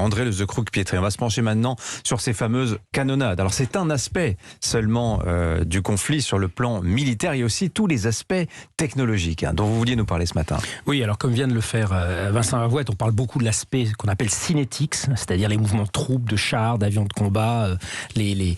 André Le Zecroux-Pietri. On va se pencher maintenant sur ces fameuses canonnades. Alors c'est un aspect seulement du conflit sur le plan militaire. Il y a aussi tous les aspects technologiques dont vous vouliez nous parler ce matin. Oui, alors comme vient de le faire Vincent Vervoette, on parle beaucoup de l'aspect qu'on appelle cinétiques, c'est-à-dire les mouvements de troupes, de chars, d'avions de combat, les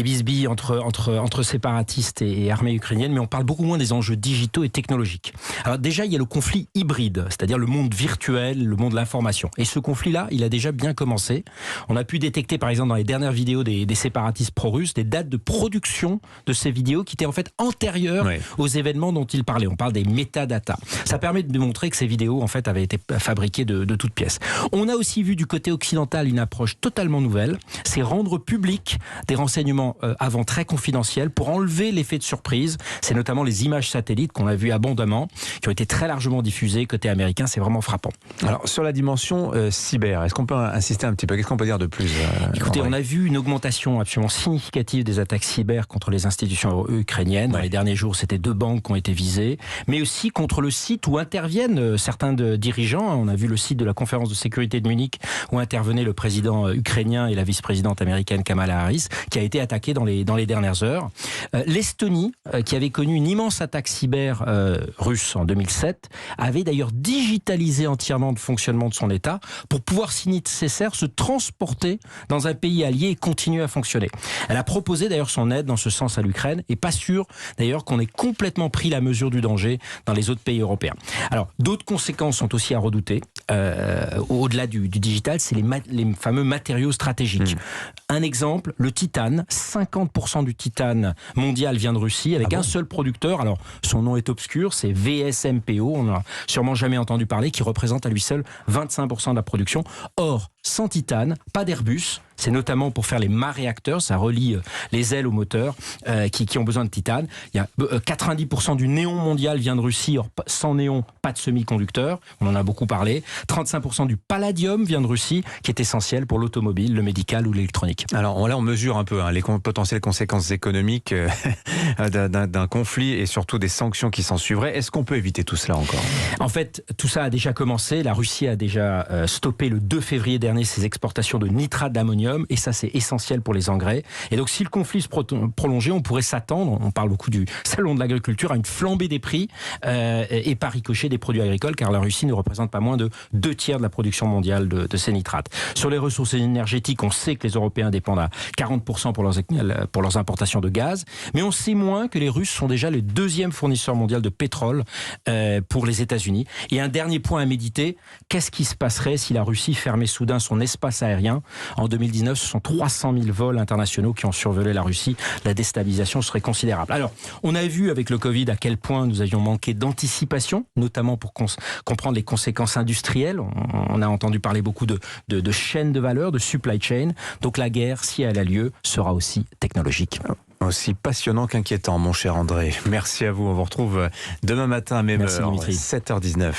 bisbilles entre séparatistes et armées ukrainiennes, mais on parle beaucoup moins des enjeux digitaux et technologiques. Alors déjà, il y a le conflit hybride, c'est-à-dire le monde virtuel, le monde de l'information. Et ce conflit-là, il a déjà bien commencé. On a pu détecter, par exemple, dans les dernières vidéos des séparatistes pro-russes, des dates de production de ces vidéos qui étaient en fait antérieures aux événements dont ils parlaient. On parle des métadatas. Ça permet de démontrer que ces vidéos, en fait, avaient été fabriquées de toutes pièces. On a aussi vu du côté occidental une approche totalement nouvelle, c'est rendre public des renseignements avant très confidentiels pour enlever l'effet de surprise. C'est notamment les images satellites qu'on a vues abondamment, qui ont été très largement diffusées côté américain. C'est vraiment frappant. Alors, sur la dimension cyber, est-ce qu'on peut insister un petit peu? Qu'est-ce qu'on peut dire de plus? Écoutez, on a vu une augmentation absolument significative des attaques cyber contre les institutions ukrainiennes. Dans les derniers jours, c'était 2 banques qui ont été visées, mais aussi contre le site où interviennent certains dirigeants. On a vu le site de la conférence de sécurité de Munich où intervenait le président ukrainien et la vice-présidente américaine Kamala Harris, qui a été attaqué dans les dernières heures. L'Estonie, qui avait connu une immense attaque cyber russe en 2007, avait d'ailleurs digitalisé entièrement le fonctionnement de son État pour pouvoir, si nécessaire, se transporter dans un pays allié et continuer à fonctionner. Elle a proposé d'ailleurs son aide dans ce sens à l'Ukraine, et pas sûr d'ailleurs qu'on ait complètement pris la mesure du danger dans les autres pays européens. Alors, d'autres conséquences sont aussi à redouter. Au-delà du digital, c'est les fameux matériaux stratégiques. Un exemple, le titane. 50% du titane mondial vient de Russie, avec un seul producteur. Alors, son nom est obscur, c'est VSMPO, on n'a sûrement jamais entendu parler, qui représente à lui seul 25% de la production. Or, sans titane, pas d'Airbus. C'est notamment pour faire les mâts-réacteurs, ça relie les ailes au moteur qui ont besoin de titane. Il y a 90% du néon mondial vient de Russie. Or, sans néon, pas de semi-conducteurs. On en a beaucoup parlé. 35% du palladium vient de Russie, qui est essentiel pour l'automobile, le médical ou l'électronique. Alors là, on mesure un peu les potentielles conséquences économiques d'un conflit et surtout des sanctions qui s'en suivraient. Est-ce qu'on peut éviter tout cela encore? En fait, tout ça a déjà commencé. La Russie a déjà stoppé le 2 février dernier ses exportations de nitrate d'ammonium. Et ça, c'est essentiel pour les engrais. Et donc, si le conflit se prolongeait, on pourrait s'attendre, on parle beaucoup du salon de l'agriculture, à une flambée des prix et par ricochet des produits agricoles, car la Russie ne représente pas moins de 2/3 de la production mondiale de ces nitrates. Sur les ressources énergétiques, on sait que les Européens dépendent à 40% pour leurs importations de gaz, mais on sait moins que les Russes sont déjà le 2e fournisseur mondial de pétrole pour les États-Unis. Et un dernier point à méditer, qu'est-ce qui se passerait si la Russie fermait soudain son espace aérien? En 2019, ce sont 300 000 vols internationaux qui ont survolé la Russie. La déstabilisation serait considérable. Alors, on a vu avec le Covid à quel point nous avions manqué d'anticipation, notamment pour comprendre les conséquences industrielles. On a entendu parler beaucoup de chaînes de valeur, de supply chain. Donc la guerre, si elle a lieu, sera aussi technologique. Aussi passionnant qu'inquiétant, mon cher André. Merci à vous. On vous retrouve demain matin à même heure, 7h19.